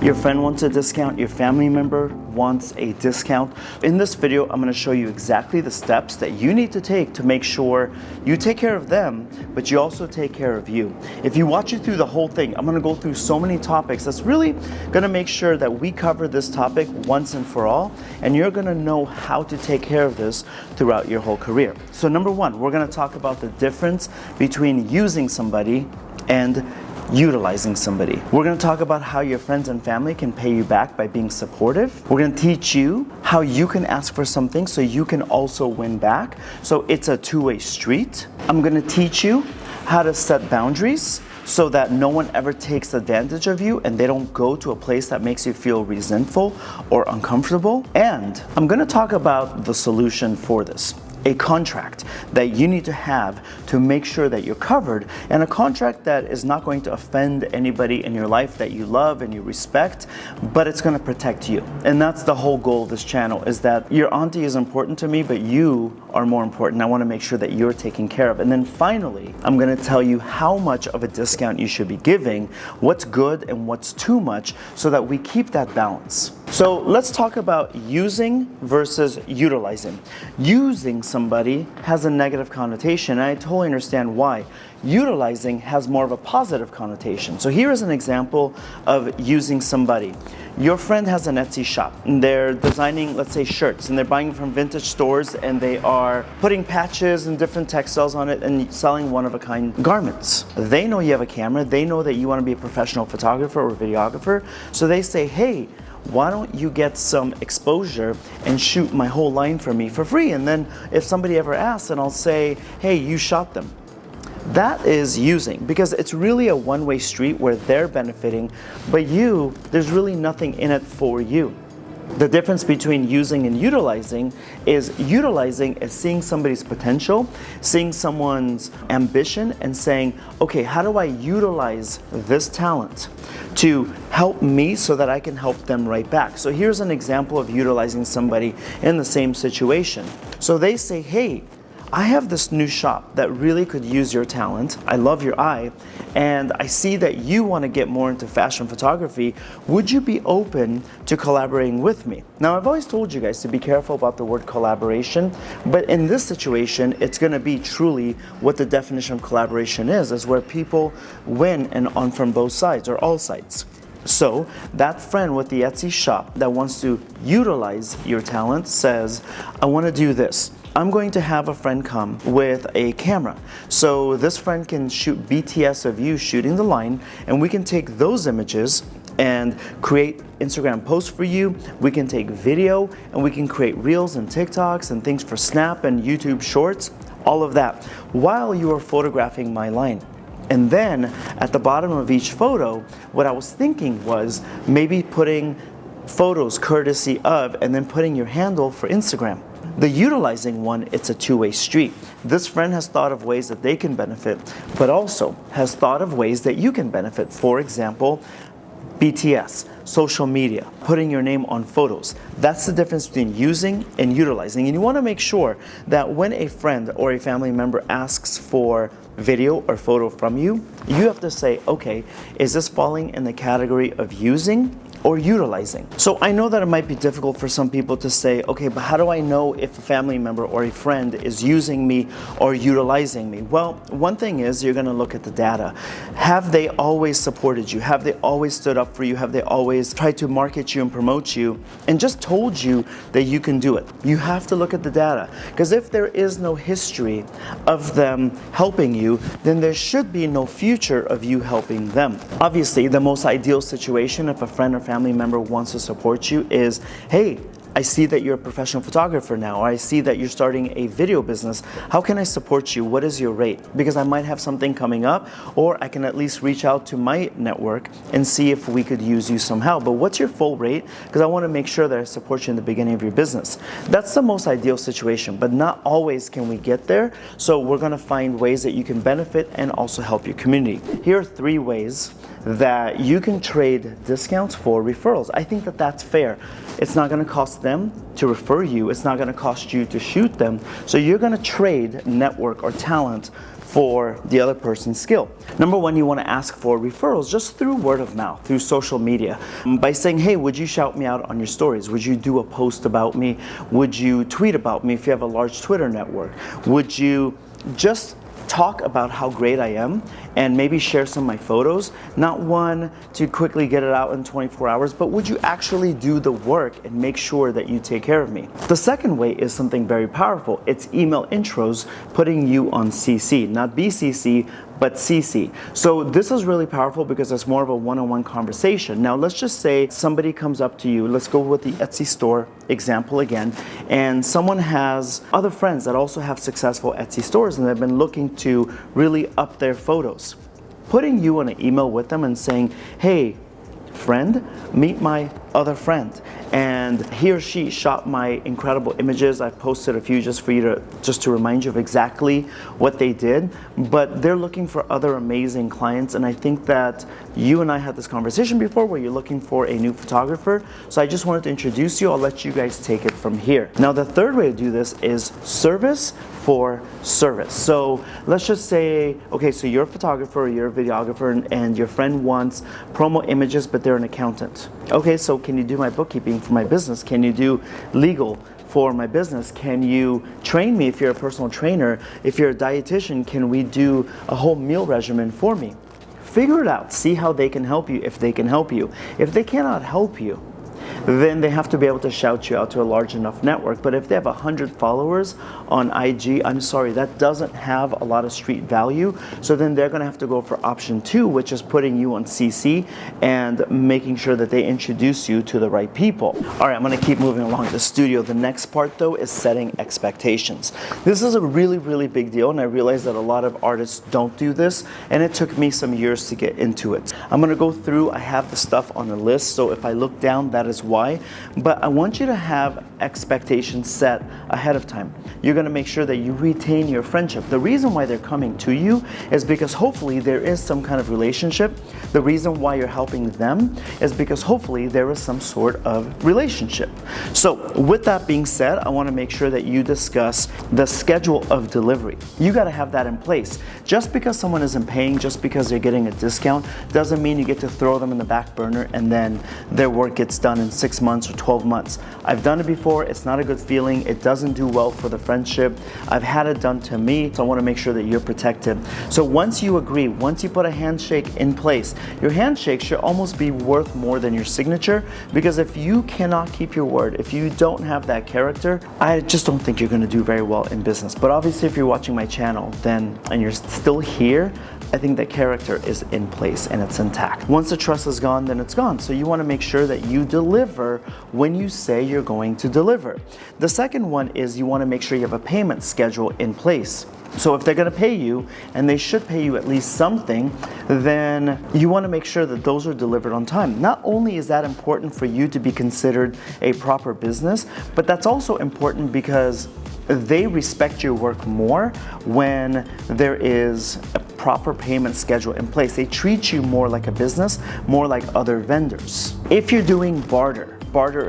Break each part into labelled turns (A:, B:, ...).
A: Your friend wants a discount, your family member wants a discount. In this video, I'm going to show you exactly the steps that you need to take to make sure you take care of them, but you also take care of you. If you watch it through the whole thing, I'm going to go through so many topics that's really going to make sure that we cover this topic once and for all, and you're going to know how to take care of this throughout your whole career. So number one, we're going to talk about the difference between using somebody and utilizing somebody. We're going to talk about how your friends and family can pay you back by being supportive. We're going to teach you how you can ask for something so you can also win back. So it's a two-way street. I'm going to teach you how to set boundaries so that no one ever takes advantage of you and they don't go to a place that makes you feel resentful or uncomfortable. And I'm going to talk about the solution for this. A contract that you need to have to make sure that you're covered, and a contract that is not going to offend anybody in your life that you love and you respect, but it's going to protect you. And that's the whole goal of this channel, is that your auntie is important to me, but you are more important. I want to make sure that you're taken care of. And then finally, I'm going to tell you how much of a discount you should be giving, what's good and what's too much, so that we keep that balance. So let's talk about using versus utilizing. Using somebody has a negative connotation, and I totally understand why. Utilizing has more of a positive connotation. So here is an example of using somebody. Your friend has an Etsy shop, and they're designing, let's say, shirts, and they're buying from vintage stores, and they are putting patches and different textiles on it and selling one-of-a-kind garments. They know you have a camera. They know that you want to be a professional photographer or videographer, so they say, hey, why don't you get some exposure and shoot my whole line for me for free? And then if somebody ever asks, and I'll say, hey, you shot them. That is using, because it's really a one-way street where they're benefiting, but you, there's really nothing in it for you. The difference between using and utilizing is seeing somebody's potential, seeing someone's ambition, and saying, okay, how do I utilize this talent to help me so that I can help them right back? So here's an example of utilizing somebody in the same situation. So they say, hey, I have this new shop that really could use your talent. I love your eye, and I see that you want to get more into fashion photography. Would you be open to collaborating with me? Now, I've always told you guys to be careful about the word collaboration, but in this situation, it's going to be truly what the definition of collaboration is where people win and on from both sides or all sides. So that friend with the Etsy shop that wants to utilize your talent says, I want to do this. I'm going to have a friend come with a camera. So this friend can shoot BTS of you shooting the line, and we can take those images and create Instagram posts for you. We can take video, and we can create reels and TikToks and things for Snap and YouTube Shorts, all of that, while you are photographing my line. And then at the bottom of each photo, what I was thinking was maybe putting photos courtesy of, and then putting your handle for Instagram. The utilizing one, it's a two-way street. This friend has thought of ways that they can benefit, but also has thought of ways that you can benefit. For example, BTS, social media, putting your name on photos. That's the difference between using and utilizing. And you want to make sure that when a friend or a family member asks for video or photo from you, you have to say, okay, is this falling in the category of using or utilizing? So I know that it might be difficult for some people to say, okay, but how do I know if a family member or a friend is using me or utilizing me? Well, one thing is you're going to look at the data. Have they always supported you? Have they always stood up for you? Have they always tried to market you and promote you and just told you that you can do it? You have to look at the data, because if there is no history of them helping you, then there should be no future of you helping them. Obviously, the most ideal situation if a friend or family member wants to support you is, hey, I see that you're a professional photographer now, or I see that you're starting a video business. How can I support you? What is your rate? Because I might have something coming up, or I can at least reach out to my network and see if we could use you somehow. But what's your full rate? Because I want to make sure that I support you in the beginning of your business. That's the most ideal situation, but not always can we get there. So we're going to find ways that you can benefit and also help your community. Here are 3 ways that you can trade discounts for referrals. I think that that's fair. It's not going to cost them to refer you. It's not going to cost you to shoot them. So you're going to trade network or talent for the other person's skill. Number one, you want to ask for referrals just through word of mouth, through social media, by saying, hey, would you shout me out on your stories? Would you do a post about me? Would you tweet about me if you have a large Twitter network? Would you just talk about how great I am and maybe share some of my photos? Not one to quickly get it out in 24 hours, but would you actually do the work and make sure that you take care of me? The second way is something very powerful. It's email intros, putting you on CC, not BCC, but CC. So this is really powerful because it's more of a one-on-one conversation. Now let's just say somebody comes up to you, let's go with the Etsy store example again, and someone has other friends that also have successful Etsy stores and they've been looking to really up their photos. Putting you on an email with them and saying, hey, friend, meet my other friend, and he or she shot my incredible images. I've posted a few just for you to remind you of exactly what they did, but they're looking for other amazing clients, and I think that you and I had this conversation before where you're looking for a new photographer, so I just wanted to introduce you. I'll let you guys take it from here. Now the third way to do this is service for service. So let's just say, okay, so you're a photographer or you're a videographer and your friend wants promo images, but they're an accountant. Okay, so can you do my bookkeeping for my business? Can you do legal for my business? Can you train me if you're a personal trainer? If you're a dietitian, can we do a whole meal regimen for me? Figure it out. See how they can help you if they can help you. If they cannot help you, then they have to be able to shout you out to a large enough network. But if they have 100 followers on IG, I'm sorry, that doesn't have a lot of street value. So then they're going to have to go for option 2, which is putting you on CC and making sure that they introduce you to the right people. All right, I'm going to keep moving along the studio. The next part though is setting expectations. This is a really, really big deal, and I realize that a lot of artists don't do this, and it took me some years to get into it. I'm going to go through, I have the stuff on the list, so if I look down, that is why, but I want you to have expectations set ahead of time. You're going to make sure that you retain your friendship. The reason why they're coming to you is because hopefully there is some kind of relationship. The reason why you're helping them is because hopefully there is some sort of relationship. So with that being said, I want to make sure that you discuss the schedule of delivery. You got to have that in place. Just because someone isn't paying, just because they're getting a discount, doesn't mean you get to throw them in the back burner and then their work gets done in 6 months or 12 months. I've done it before. It's not a good feeling. It doesn't do well for the friendship. I've had it done to me, so I want to make sure that you're protected. So once you agree, once you put a handshake in place, your handshake should almost be worth more than your signature, because if you cannot keep your word, if you don't have that character, I just don't think you're going to do very well in business. But obviously if you're watching my channel and you're still here, I think that character is in place and it's intact. Once the trust is gone, then it's gone. So you want to make sure that you deliver when you say you're going to deliver. The second one is you want to make sure you have a payment schedule in place. So if they're going to pay you, and they should pay you at least something, then you want to make sure that those are delivered on time. Not only is that important for you to be considered a proper business, but that's also important because they respect your work more when there is a proper payment schedule in place. They treat you more like a business, more like other vendors. If you're doing barter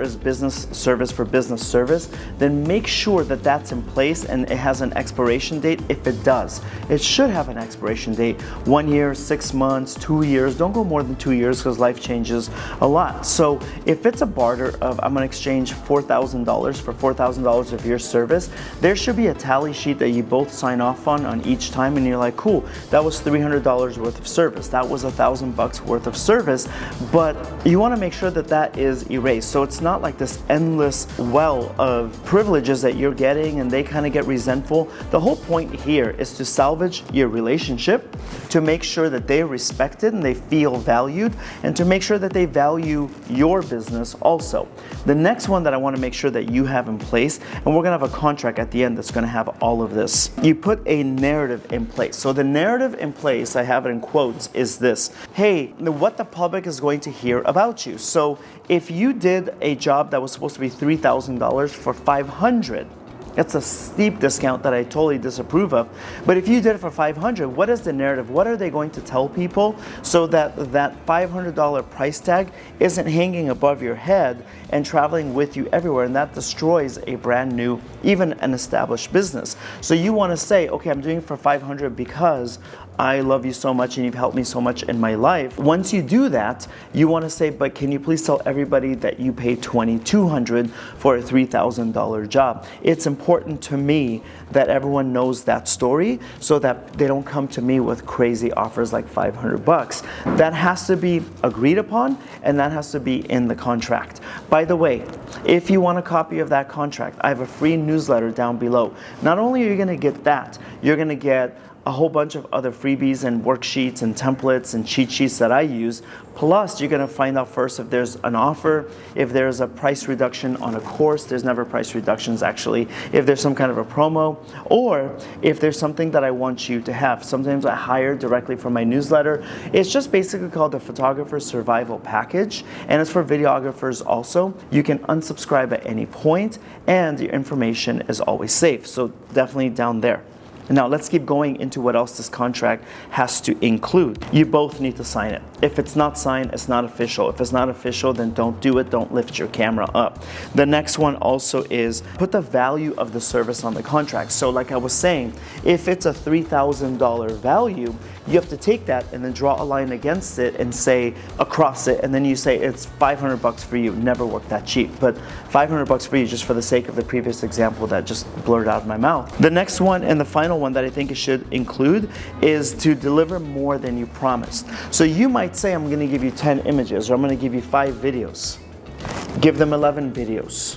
A: is business service for business service, then make sure that that's in place and it has an expiration date. If it does, it should have an expiration date. 1 year, 6 months, 2 years. Don't go more than 2 years because life changes a lot. So if it's a barter of I'm going to exchange $4,000 for $4,000 of your service, there should be a tally sheet that you both sign off on each time, and you're like, cool, that was $300 worth of service. That was $1,000 worth of service, but you want to make sure that that is erased. So it's not like this endless well of privileges that you're getting and they kind of get resentful. The whole point here is to salvage your relationship, to make sure that they're respected and they feel valued, and to make sure that they value your business also. The next one that I want to make sure that you have in place, and we're going to have a contract at the end that's going to have all of this. You put a narrative in place. So the narrative in place, I have it in quotes, is this. Hey, what the public is going to hear about you. So if you did a job that was supposed to be $3,000 for $500, It's a steep discount that I totally disapprove of. But if you did it for $500, what is the narrative? What are they going to tell people so that that $500 price tag isn't hanging above your head and traveling with you everywhere? And that destroys a brand new, even an established business. So you want to say, okay, I'm doing it for $500 because I love you so much and you've helped me so much in my life. Once you do that, you want to say, but can you please tell everybody that you paid $2,200 for a $3,000 job? It's important to me that everyone knows that story so that they don't come to me with crazy offers like $500. That has to be agreed upon and that has to be in the contract. By the way, if you want a copy of that contract, I have a free newsletter down below. Not only are you going to get that, you're going to get a whole bunch of other freebies and worksheets and templates and cheat sheets that I use. Plus, you're going to find out first if there's an offer, if there's a price reduction on a course. There's never price reductions actually. If there's some kind of a promo, or if there's something that I want you to have. Sometimes I hire directly from my newsletter. It's just basically called the Photographer Survival Package, and it's for videographers also. You can unsubscribe at any point, and your information is always safe. So definitely down there. Now let's keep going into what else this contract has to include. You both need to sign it. If it's not signed, it's not official. If it's not official, then don't do it. Don't lift your camera up. The next one also is put the value of the service on the contract. So like I was saying, if it's a $3,000 value, you have to take that and then draw a line against it and say across it, and then you say it's $500 for you. Never worked that cheap, but $500 for you just for the sake of the previous example that just blurred out of my mouth. The next one and the final one that I think it should include is to deliver more than you promised. So you might say, I'm going to give you 10 images, or I'm going to give you 5 videos. Give them 11 videos.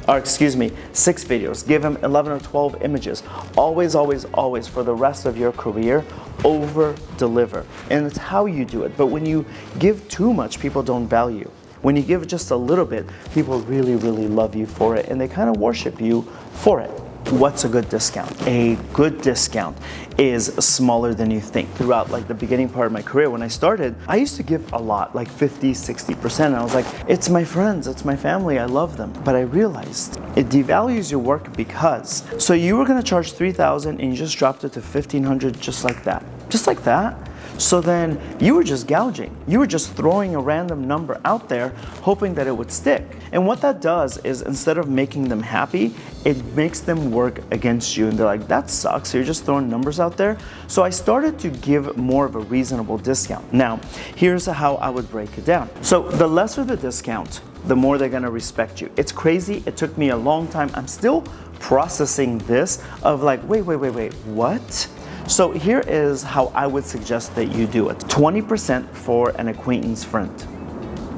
A: Or excuse me, 6 videos. Give them 11 or 12 images. Always, always, always, for the rest of your career, over deliver. And it's how you do it. But when you give too much, people don't value. When you give just a little bit, people really, really love you for it, and they kind of worship you for it. What's a good discount? A good discount is smaller than you think. Throughout like the beginning part of my career, when I started, I used to give a lot, like 50, 60%. And I was like, it's my friends, it's my family, I love them. But I realized it devalues your work because, so you were gonna charge $3,000 and you just dropped it to $1,500 just like that. Just like that. So then you were just gouging. You were just throwing a random number out there hoping that it would stick. And what that does is instead of making them happy, it makes them work against you. And they're like, that sucks. So you're just throwing numbers out there. So I started to give more of a reasonable discount. Now, here's how I would break it down. So the lesser the discount, the more they're gonna respect you. It's crazy. It took me a long time. I'm still processing this of like, wait, what? So here is how I would suggest that you do it. 20% for an acquaintance friend.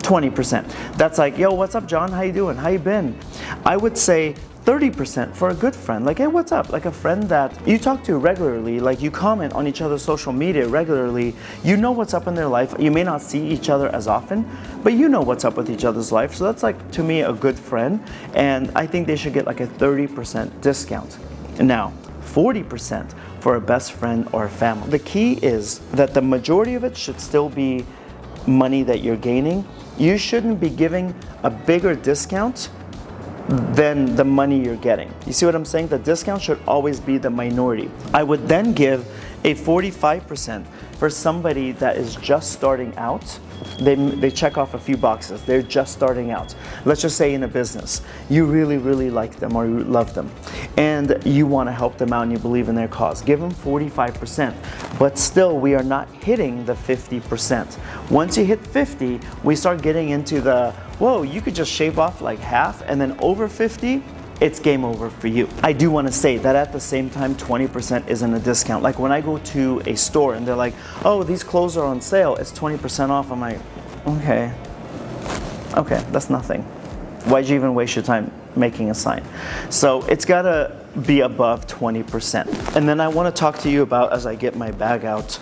A: 20%. That's like, yo, what's up, John? How you doing? How you been? I would say 30% for a good friend. Like, hey, what's up? Like a friend that you talk to regularly, like you comment on each other's social media regularly. You know what's up in their life. You may not see each other as often, but you know what's up with each other's life. So that's like, to me, a good friend. And I think they should get like a 30% discount. Now, 40% for a best friend or a family. The key is that the majority of it should still be money that you're gaining. You shouldn't be giving a bigger discount than the money you're getting. You see what I'm saying? The discount should always be the minority. I would then give a 45% for somebody that is just starting out. They check off a few boxes. They're just starting out. Let's just say in a business, you really, really like them or you love them, and you want to help them out and you believe in their cause. Give them 45%, but still we are not hitting the 50%. Once you hit 50, we start getting into the, whoa, you could just shave off like half, and then over 50, it's game over for you. I do want to say that at the same time, 20% isn't a discount. Like when I go to a store and they're like, oh, these clothes are on sale, it's 20% off. I'm like, okay, that's nothing. Why'd you even waste your time making a sign? So it's gotta be above 20%. And then I want to talk to you about, as I get my bag out,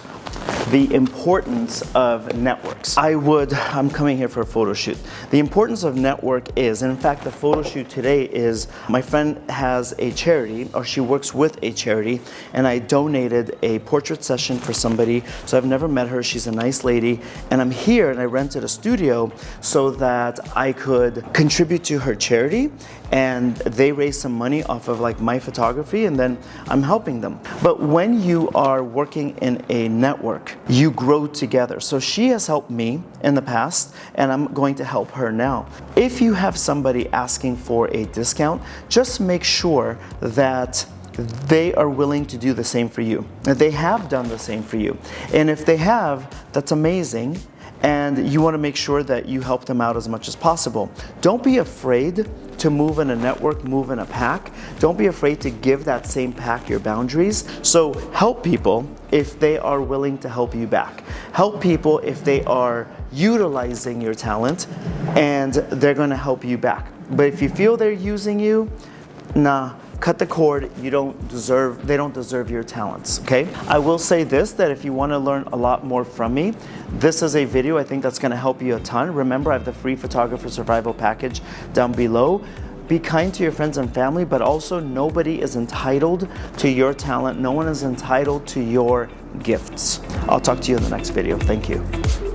A: the importance of networks. I'm coming here for a photo shoot. The importance of network is, and in fact, the photo shoot today is, my friend has a charity, or she works with a charity, and I donated a portrait session for somebody. So I've never met her, she's a nice lady, and I'm here and I rented a studio so that I could contribute to her charity, and they raise some money off of like my photography, and then I'm helping them. But when you are working in a network, you grow together. So she has helped me in the past, and I'm going to help her now. If you have somebody asking for a discount, just make sure that they are willing to do the same for you, that they have done the same for you. And if they have, that's amazing. And you want to make sure that you help them out as much as possible. Don't be afraid to move in a network, move in a pack. Don't be afraid to give that same pack your boundaries. So help people if they are willing to help you back. Help people if they are utilizing your talent and they're going to help you back. But if you feel they're using you, nah. Cut the cord. They don't deserve your talents, okay? I will say this, that if you want to learn a lot more from me, this is a video I think that's going to help you a ton. Remember, I have the free photographer survival package down below. Be kind to your friends and family, but also nobody is entitled to your talent. No one is entitled to your gifts. I'll talk to you in the next video. Thank you.